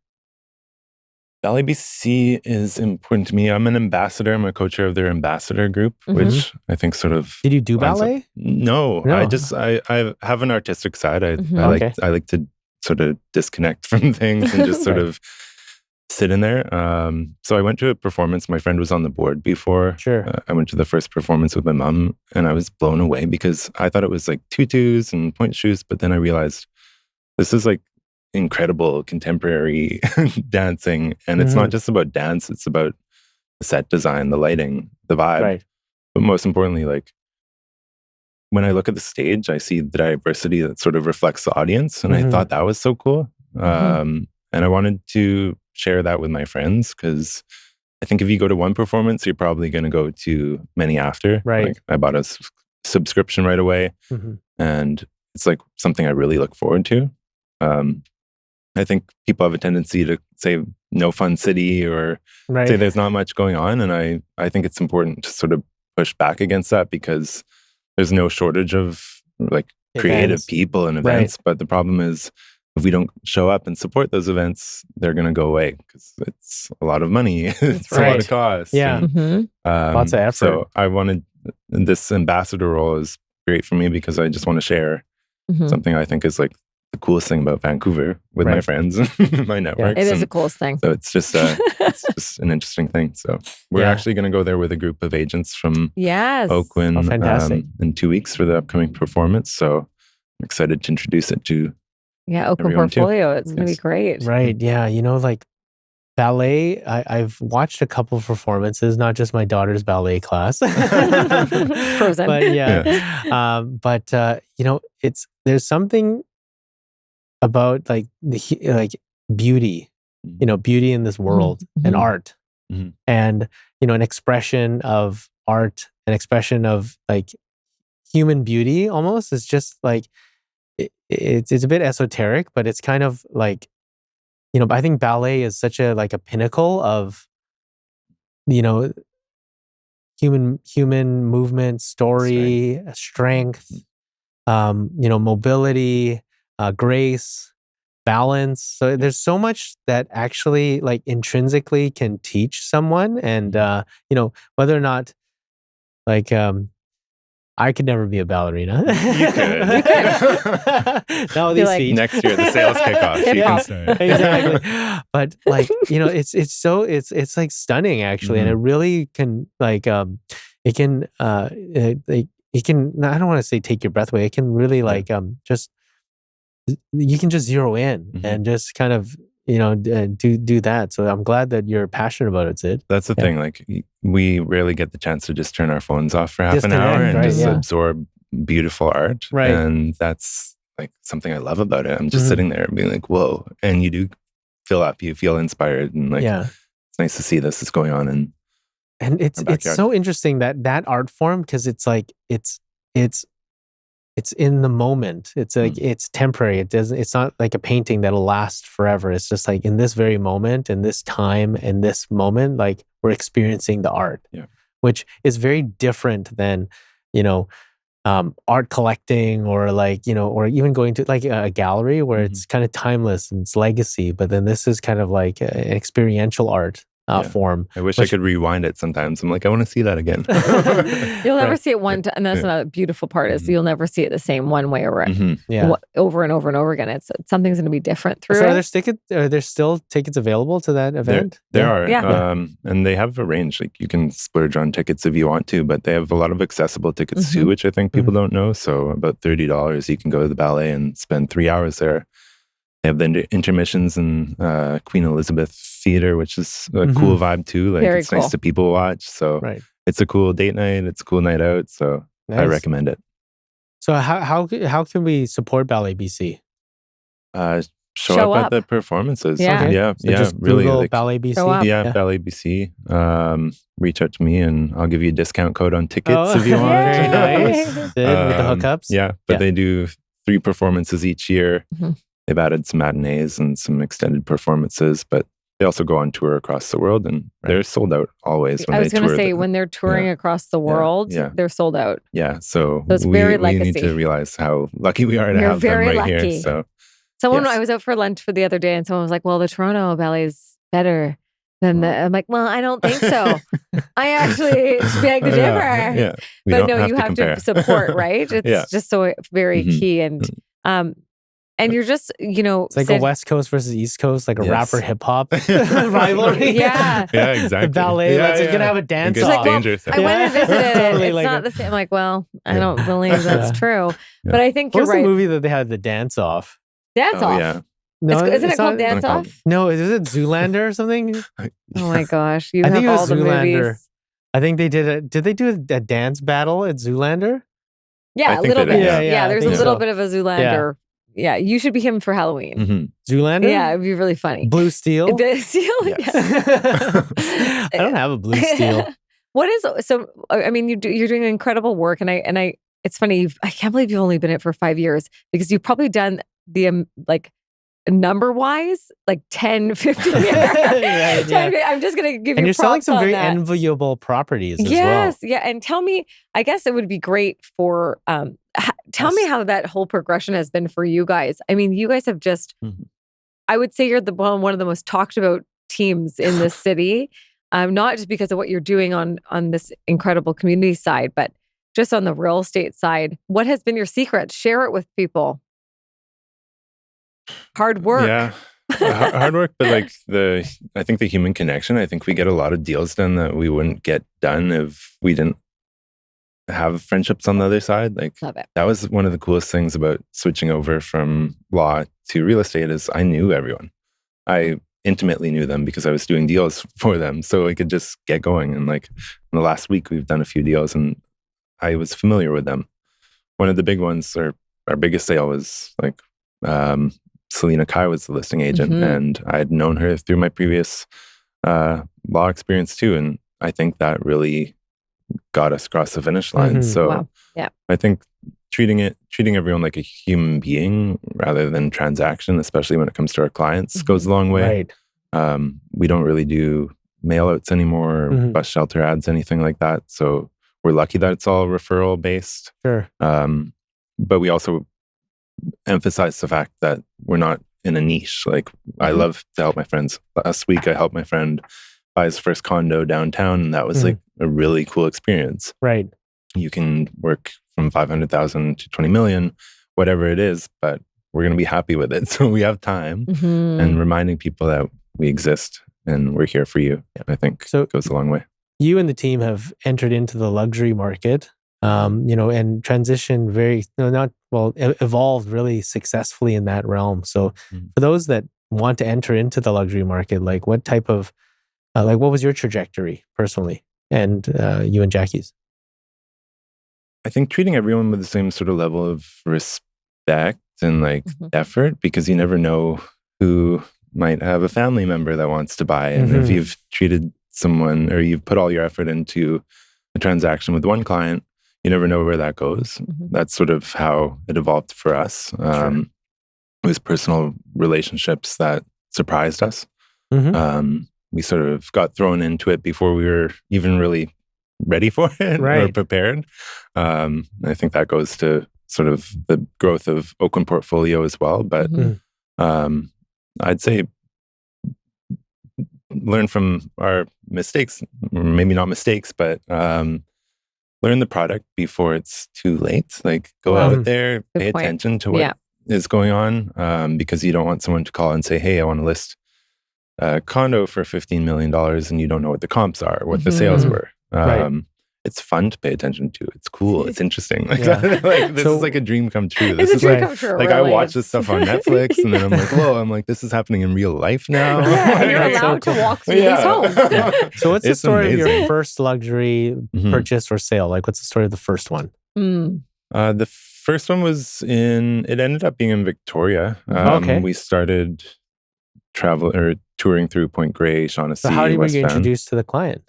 Ballet BC is important to me. I'm an ambassador. I'm a co-chair of their ambassador group, which I think sort of... Did you do ballet? No. I have an artistic side. I like to sort of disconnect from things and just sort of sit in there. So I went to a performance. My friend was on the board before. Sure. I went to the first performance with my mom, and I was blown away because I thought it was like tutus and point shoes, but then I realized this is like incredible contemporary dancing, and it's not just about dance, it's about the set design, the lighting, the vibe. Right. But most importantly, like when I look at the stage, I see the diversity that sort of reflects the audience, and I thought that was so cool. And I wanted to share that with my friends, because I think if you go to one performance, you're probably going to go to many after. Right. Like I bought a subscription right away, and it's like something I really look forward to. I think people have a tendency to say no fun city or say there's not much going on. And I think it's important to sort of push back against that, because there's no shortage of like creative people and events. But the problem is, if we don't show up and support those events, they're going to go away, because it's a lot of money. It's a lot of cost. Yeah. And, lots of effort. So I wanted, this ambassador role is great for me, because I just want to share something I think is like the coolest thing about Vancouver with my friends and my networks. It is the coolest thing. So it's just an interesting thing. So we're actually going to go there with a group of agents from Oakwyn fantastic. In 2 weeks for the upcoming performance. So I'm excited to introduce it to Oakwyn Portfolio. It's going to be great. Right. Yeah. like ballet, I've watched a couple of performances, not just my daughter's ballet class. Frozen. But there's something about like beauty, beauty in this world and art, and an expression of art, an expression of like human beauty. Almost, it's just like it's a bit esoteric, but it's kind of like I think ballet is such a pinnacle of human movement, story, strength, mobility. Grace, balance. So there's so much that actually like intrinsically can teach someone. And, whether or not like, I could never be a ballerina. You could. No, these feet. Next year, the sales kickoff. You can start. Exactly. But like, it's like stunning actually. And it really can like, it can, it can, I don't want to say take your breath away. It can really like, you can just zero in and just kind of do that. So I'm glad that you're passionate about it, Sid. That's the thing. Like we rarely get the chance to just turn our phones off for half an hour and absorb beautiful art. Right. And that's like something I love about it. I'm just sitting there being like, whoa. And you do fill up. You feel inspired, and like it's nice to see this is going on. And it's so interesting that art form, because it's like it's in the moment. It's like it's temporary. It's not like a painting that'll last forever. It's just like in this very moment, in this time, in this moment, like we're experiencing the art, which is very different than art collecting, or like, or even going to like a gallery where it's kind of timeless and it's legacy. But then this is kind of like an experiential art form. I wish I could rewind it sometimes. I'm like, I want to see that again. You'll never see it one time. And that's another beautiful part is you'll never see it the same one way or over and over and over again. It's something's going to be different through it. Are there still tickets available to that event? There are. Yeah. And they have a range. Like you can splurge on tickets if you want to, but they have a lot of accessible tickets too, which I think people don't know. So about $30, you can go to the ballet and spend 3 hours there. They have the intermissions in Queen Elizabeth Theater, which is a cool vibe too. Like it's nice to people watch. So it's a cool date night. It's a cool night out. So I recommend it. So how can we support Ballet BC? Show up at the performances. So just really. Google Ballet BC. Ballet BC. Reach out to me and I'll give you a discount code on tickets if you want. Very nice. With the hookups. Yeah, but they do 3 performances each year. They've added some matinees and some extended performances, but they also go on tour across the world, and they're sold out always. I was going to say, when they're touring across the world, they're sold out. Yeah, so it's very legacy. We need to realize how lucky we are to have them right here. So, I was out for lunch for the other day, and someone was like, "Well, the Toronto Ballet is better than the." I'm like, "Well, I don't think so. I actually beg to differ." But no, you have to support, right? It's just so very key, and you're just, it's like a West Coast versus East Coast, like a rapper hip hop rivalry. Yeah, exactly. The ballet, it's gonna have a dance off. Like, I went and visited it. It's not the same. I'm like, well, I don't believe that's true. But I think you're right. What was the movie that they had the dance off? Dance off. Yeah. No, isn't it called Dance Off? No, is it Zoolander or something? Oh my gosh, I think it was Zoolander. I think they did they do a dance battle at Zoolander? Yeah, a little bit. Yeah, there's a little bit of a Zoolander. Yeah, you should be him for Halloween. Zoolander? Yeah, it'd be really funny. Blue Steel? Blue Steel? Yes. I don't have a Blue Steel. You're doing incredible work, and I it's funny, I can't believe you've only been in it for 5 years, because you've probably done the number-wise, like 10, 15 years. I'm just going to give you props on that. And you're selling some very enviable properties as well. Yes, yeah. And tell me, I guess it would be great for, tell me how that whole progression has been for you guys. I mean, you guys have just, I would say you're one of the most talked about teams in this city, not just because of what you're doing on this incredible community side, but just on the real estate side. What has been your secret? Share it with people. Hard work. Yeah, hard work, but I think the human connection. I think we get a lot of deals done that we wouldn't get done if we didn't have friendships on the other side. Love it. That was one of the coolest things about switching over from law to real estate is I knew everyone. I intimately knew them because I was doing deals for them, so I could just get going. And in the last week, we've done a few deals, and I was familiar with them. One of the big ones, or our biggest sale, was Selena Kai was the listing agent, and I had known her through my previous law experience too. And I think that really got us across the finish line. So I think treating everyone like a human being rather than transaction, especially when it comes to our clients, goes a long way. Right. We don't really do mail-outs anymore, bus shelter ads, anything like that. So we're lucky that it's all referral based. Sure. But we also emphasize the fact that we're not in a niche. I love to help my friends. Last week, I helped my friend buy his first condo downtown, and that was a really cool experience. Right. You can work from 500,000 to 20 million, whatever it is, but we're going to be happy with it. So we have time, and reminding people that we exist and we're here for you. I think it goes a long way. You and the team have entered into the luxury market, and transitioned evolved really successfully in that realm. So for those that want to enter into the luxury market, what type of, what was your trajectory personally, and you and Jackie's? I think treating everyone with the same sort of level of respect and effort, because you never know who might have a family member that wants to buy. And if you've treated someone, or you've put all your effort into a transaction with one client, you never know where that goes. That's sort of how it evolved for us. It was personal relationships that surprised us. We sort of got thrown into it before we were even really ready for it or Right. prepared. I think that goes to sort of the growth of Oakwyn portfolio as well. But I'd say learn from our mistakes, or maybe not mistakes, but learn the product before it's too late. Like go out there, pay attention to what is going on, because you don't want someone to call and say, hey, I want to list a condo for $15 million and you don't know what the comps are, what the sales were. It's fun to pay attention to. It's cool. It's interesting. Like, this is like a dream come true. This is like, really. I watch this stuff on Netflix and then I'm like, whoa, I'm like, this is happening in real life now. Yeah, you're allowed to walk through these homes. So what's the story of your amazing. first luxury purchase or sale? Like, what's the story of the first one? The first one was it ended up being in Victoria. We started touring through Point Grey, Shaughnessy, So how were West you Van. introduced to the client?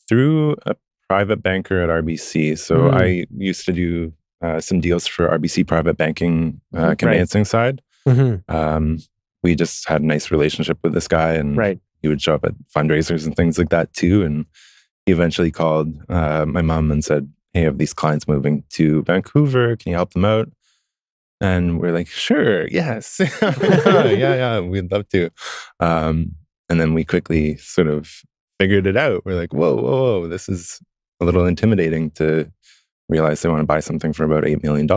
Through a private banker at RBC. So I used to do some deals for RBC private banking conveyancing side. We just had a nice relationship with this guy, and he would show up at fundraisers and things like that too. And he eventually called my mom and said, hey, I have these clients moving to Vancouver. Can you help them out? And we're like, sure, yes. yeah, we'd love to. And then we quickly sort of figured it out. We're like, whoa, this is a little intimidating to realize they want to buy something for about $8 million.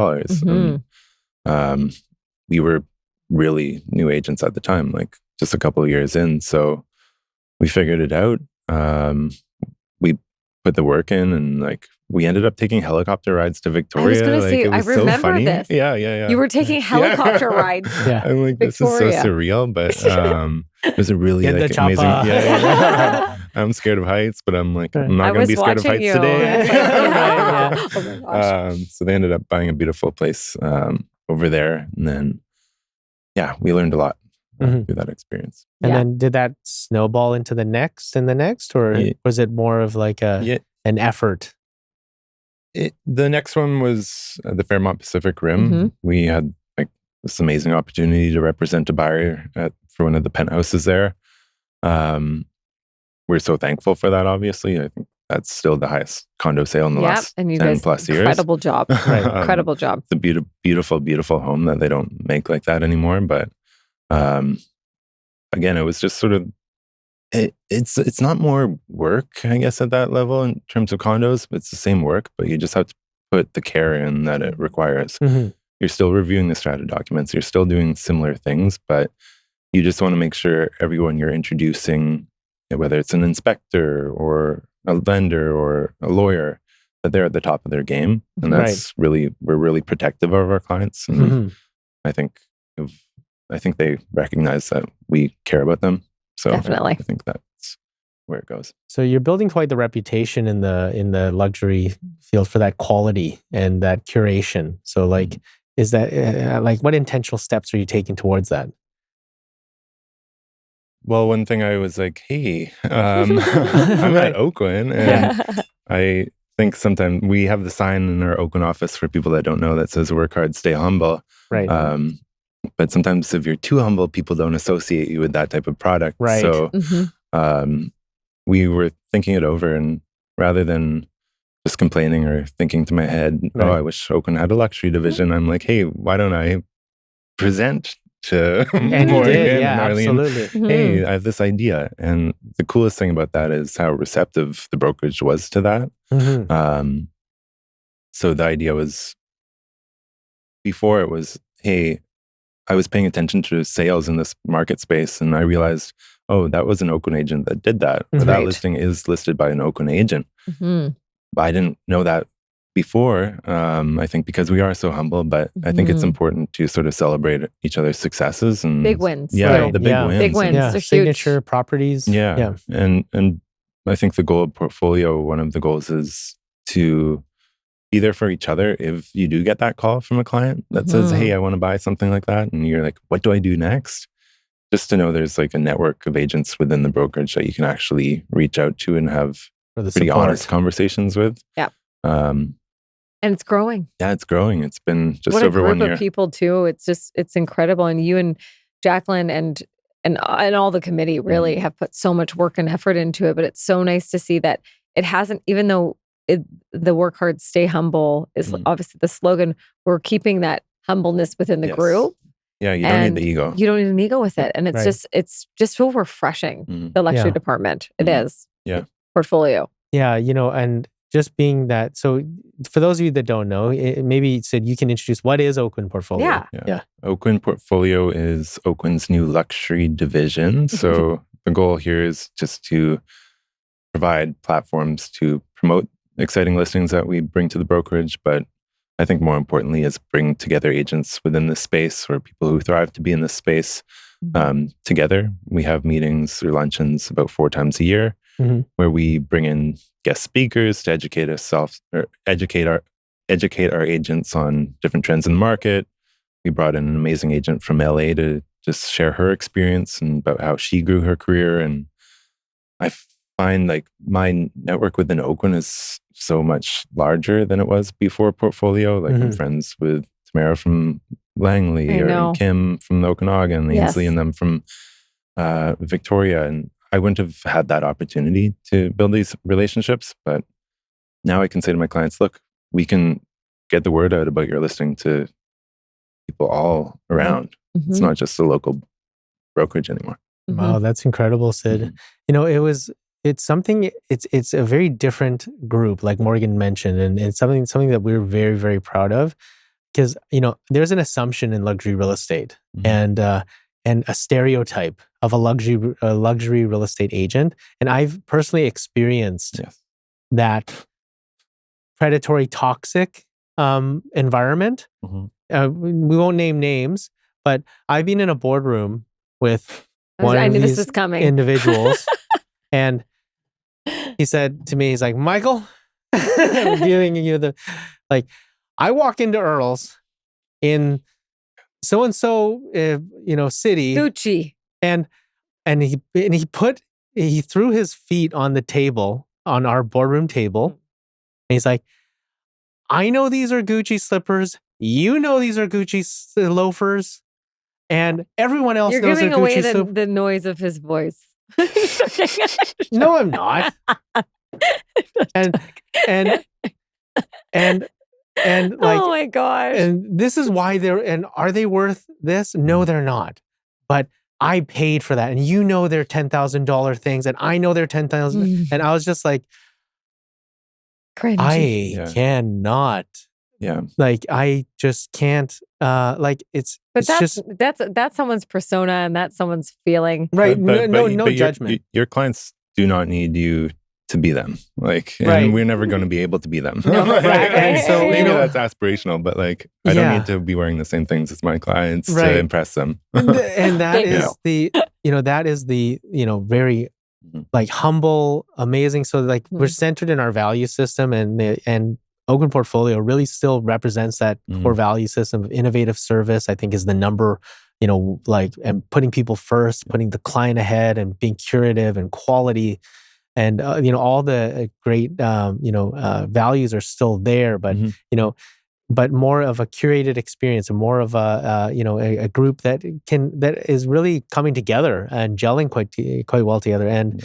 We were really new agents at the time, like just a couple of years in. So we figured it out. We put the work in, and like we ended up taking helicopter rides to Victoria. I was going to say, it was I remember so funny. this. Yeah. You were taking helicopter rides. I'm like, this is so surreal, but it was a really like, amazing. Yeah. I'm scared of heights, but I'm like, I'm not going to be scared of heights today. Oh my gosh. So they ended up buying a beautiful place over there, and then we learned a lot through that experience. And then did that snowball into the next and the next, or was it more of like an effort? The next one was the Fairmont Pacific Rim. We had like this amazing opportunity to represent a buyer for one of the penthouses there. We're so thankful for that, obviously. I think that's still the highest condo sale in the last and you 10 guys, plus years. Incredible job. Incredible job. It's a beautiful home that they don't make like that anymore. But again, it was just sort of, it's not more work, I guess, at that level in terms of condos. It's the same work, but you just have to put the care in that it requires. You're still reviewing the strata documents. You're still doing similar things, but you just want to make sure everyone you're introducing, whether it's an inspector or a lender or a lawyer, that they're at the top of their game. And that's we're really protective of our clients. And I think they recognize that we care about them. So definitely. I think that's where it goes. So you're building quite the reputation in the luxury field for that quality and that curation. So like, is that like, what intentional steps are you taking towards that? Well, one thing I was like, hey, I'm at Oakwyn, and I think sometimes we have the sign in our Oakwyn office for people that don't know that says "Work hard, stay humble." Right. But sometimes if you're too humble, people don't associate you with that type of product. Right. So we were thinking it over, and rather than just complaining or thinking to my head, oh, I wish Oakwyn had a luxury division, I'm like, hey, why don't I present to and you did, and Arlene, absolutely. hey, I have this idea. And the coolest thing about that is how receptive the brokerage was to that. So the idea was, before it was, hey, I was paying attention to sales in this market space, and I realized, oh, that was an Oakwyn agent that did that. But that listing is listed by an Oakwyn agent. But I didn't know that before, I think because we are so humble, but I think it's important to sort of celebrate each other's successes and big wins. Yeah, the big wins. Big wins. Yeah, They're signature huge. properties. Yeah. And I think the goal of portfolio, one of the goals is to be there for each other. If you do get that call from a client that says, hey, I want to buy something like that, and you're like, what do I do next? Just to know there's like a network of agents within the brokerage that you can actually reach out to and have pretty honest conversations with. Yeah. And it's growing. Yeah, it's growing. It's been just what over 1 year. What a group of people too. It's incredible. And you and Jacqueline and all the committee really have put so much work and effort into it. But it's so nice to see that it hasn't, even though the work hard, stay humble is obviously the slogan, we're keeping that humbleness within the group. Yeah, you don't need the ego. You don't need an ego with it. And it's just so refreshing, the luxury department. It is. Yeah. Portfolio. Yeah, and just being that. So for those of you that don't know, maybe Sid, you can introduce what is Oakwyn Portfolio. Yeah. Oakwyn Portfolio is Oakwyn's new luxury division. So the goal here is just to provide platforms to promote exciting listings that we bring to the brokerage, but I think more importantly is bring together agents within this space or people who thrive to be in this space together. We have meetings or luncheons about 4 times a year where we bring in guest speakers to educate our agents on different trends in the market. We brought in an amazing agent from LA to just share her experience and about how she grew her career. And I find like my network within Oakwyn is so much larger than it was before Portfolio. Like I'm friends with Tamara from Langley or Kim from the Okanagan, Ainsley and them from Victoria. And I wouldn't have had that opportunity to build these relationships. But now I can say to my clients, look, we can get the word out about your listing to people all around. It's not just a local brokerage anymore. Wow, that's incredible, Sid. It's a very different group, like Morgan mentioned, and it's something that we're very, very proud of, because there's an assumption in luxury real estate and a stereotype of a luxury real estate agent, and I've personally experienced that predatory, toxic environment. We won't name names, but I've been in a boardroom with one of these individuals, and he said to me, he's like, Michael, giving you I walk into Earl's in so-and-so, city. Gucci. And he threw his feet on the table, on our boardroom table. And he's like, I know these are Gucci slippers. You know these are Gucci loafers. And everyone else knows they're Gucci slippers. You're giving away the noise of his voice. No, I'm not. and oh my gosh. And this is why are they worth this? No, they're not. But I paid for that. And they're $10,000 things. And I know they're $10,000. And I was just like, cringy. I cannot. Yeah. Like, I just can't. But that's someone's persona and that's someone's feeling. Right. No judgment. Your clients do not need you to be them. And we're never going to be able to be them. No, And so maybe that's aspirational, but I don't need to be wearing the same things as my clients to impress them. And that is the very humble, amazing. So we're centered in our value system, and Oakwyn Portfolio really still represents that core value system of innovative service. I think is the number, and putting people first, putting the client ahead, and being curative and quality. And all the great values are still there, but but more of a curated experience, and more of a group that is really coming together and gelling quite well together. And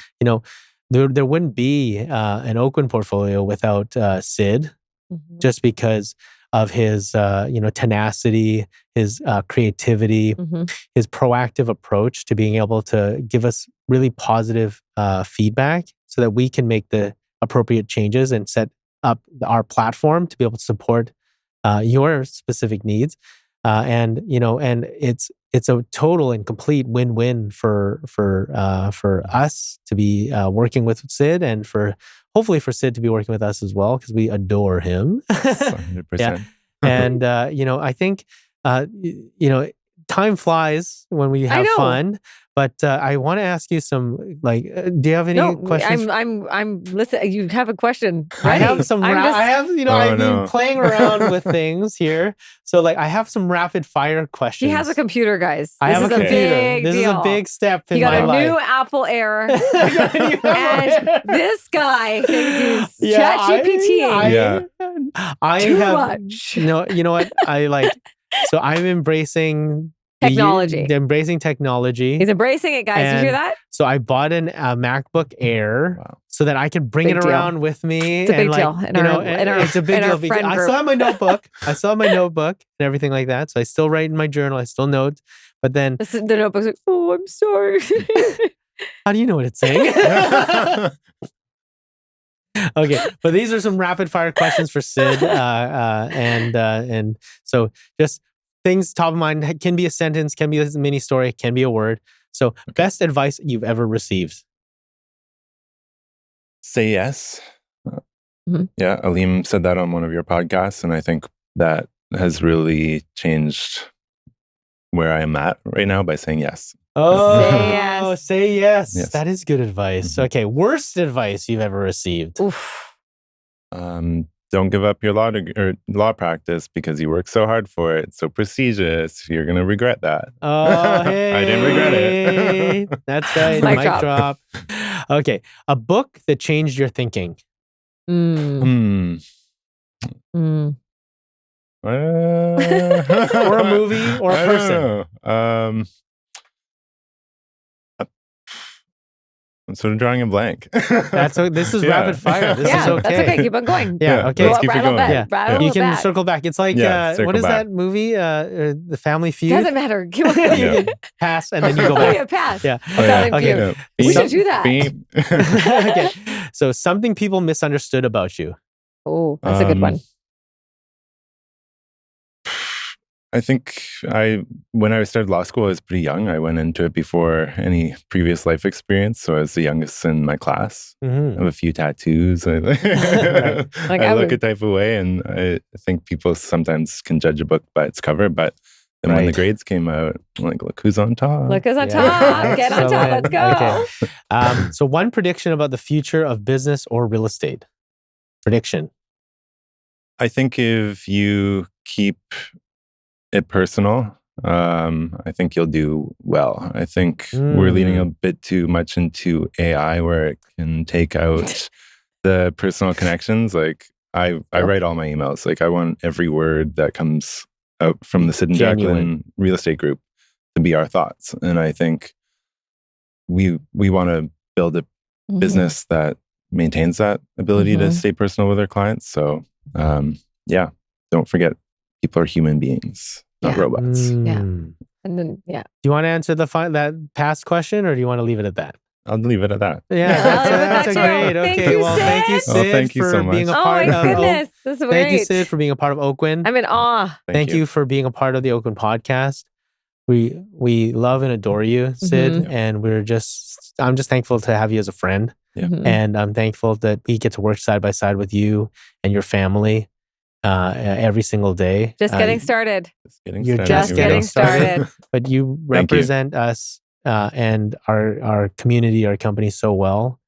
there wouldn't be an Oakwyn Portfolio without Sid, just because of his tenacity, his creativity, his proactive approach to being able to give us really positive feedback, so that we can make the appropriate changes and set up our platform to be able to support your specific needs. And it's a total and complete win-win for us to be working with Sid, and hopefully for Sid to be working with us as well, because we adore him. 100%. Yeah. And I think time flies when we have fun. But I want to ask you some, do you have any questions? I'm listening. You have a question. I have some. I've been playing around with things here, so I have some rapid fire questions. He has a computer, guys. I have a computer. This is a big step in my life. You got a new Apple Air, and this guy thinks he's ChatGPT. I Too have much. You know what I like. So I'm embracing Technology. Embracing technology. He's embracing it, guys. You hear that? So I bought a MacBook Air so that I could bring it around with me. It's a big deal. It's a big deal. Because I still have my notebook. And everything like that. So I still write in my journal. I still note. But then the notebook's like, oh, I'm sorry. How do you know what it's saying? Okay, but these are some rapid fire questions for Sid, and so just things top of mind. Can be a sentence, can be a mini story, can be a word. So, best advice you've ever received? Say yes. Yeah, Aleem said that on one of your podcasts, and I think that has really changed where I am at right now by saying yes. Oh, say yes. Yes. That is good advice. Okay, worst advice you've ever received? Oof. Don't give up your law practice because you work so hard for it. So prestigious. You're gonna regret that. Oh, hey. I didn't regret it. That's right. Mic drop. Okay, a book that changed your thinking. Or a movie or a person. I'm sort of drawing a blank. This is rapid fire. This is okay. That's okay. Keep on going. Yeah, okay. Let's keep it going. You can circle back. It's like, what is that movie? The Family Feud? Doesn't matter. Keep on going. You pass and then you go back. Yeah, pass. Yeah. Okay. We should do that. Okay. So something people misunderstood about you. Oh, that's a good one. I think when I started law school, I was pretty young. I went into it before any previous life experience. So I was the youngest in my class. I have a few tattoos. I look a type of way. And I think people sometimes can judge a book by its cover. But then when the grades came out, I'm like, look who's on top. Look who's on top. Get on top. Let's go. Okay. So one prediction about the future of business or real estate. Prediction. I think if you keep it personal, I think you'll do well. I think we're leaning a bit too much into AI where it can take out the personal connections. Like I write all my emails. Like I want every word that comes out from the Sid and Jacqueline real estate group to be our thoughts. And I think we want to build a business that maintains that ability to stay personal with our clients. So don't forget, people are human beings, not robots. Yeah. And then, Do you want to answer that past question or do you want to leave it at that? I'll leave it at that. Yeah, that's a great. Okay, thank you, Sid, for being a part of. Goodness, this is great. Thank you, Sid, for being a part of Oakwyn. I'm in awe. Thank you for being a part of the Oakwyn podcast. We love and adore you, Sid, and I'm just thankful to have you as a friend. Yeah. And I'm thankful that we get to work side by side with you and your family every single day. Just getting started. You're just getting started. But you represent us and our community, our company so well.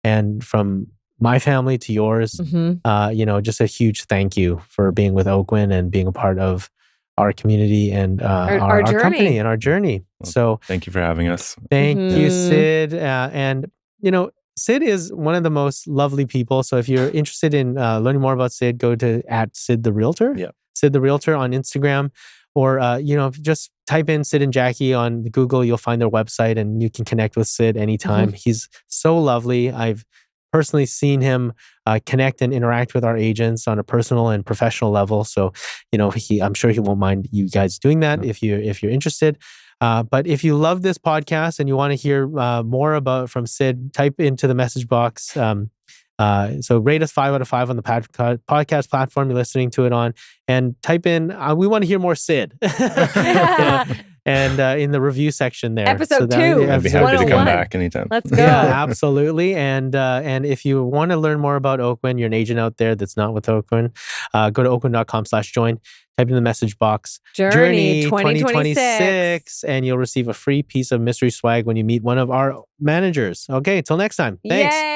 And from my family to yours, just a huge thank you for being with Oakwyn and being a part of our community and our company and our journey. Well, so thank you for having us. Thank you, Sid. And Sid is one of the most lovely people. So if you're interested in learning more about Sid, go to @Sid the Realtor. Yeah. Sid the Realtor on Instagram. Or, just type in Sid and Jackie on Google. You'll find their website and you can connect with Sid anytime. He's so lovely. I've personally seen him connect and interact with our agents on a personal and professional level. So, I'm sure he won't mind you guys doing that if you're interested. But if you love this podcast and you want to hear more from Sid, type into the message box. So rate us 5 out of 5 on the podcast platform you're listening to it on, and type in, we want to hear more Sid. And in the review section there. Episode 2. I'd be happy to come back anytime. Let's go. Yeah, absolutely. And if you want to learn more about Oakwyn, you're an agent out there that's not with Oakwyn, go to oakwyn.com/join. Type in the message box, Journey 2026, and you'll receive a free piece of mystery swag when you meet one of our managers. Okay, until next time. Thanks. Yay.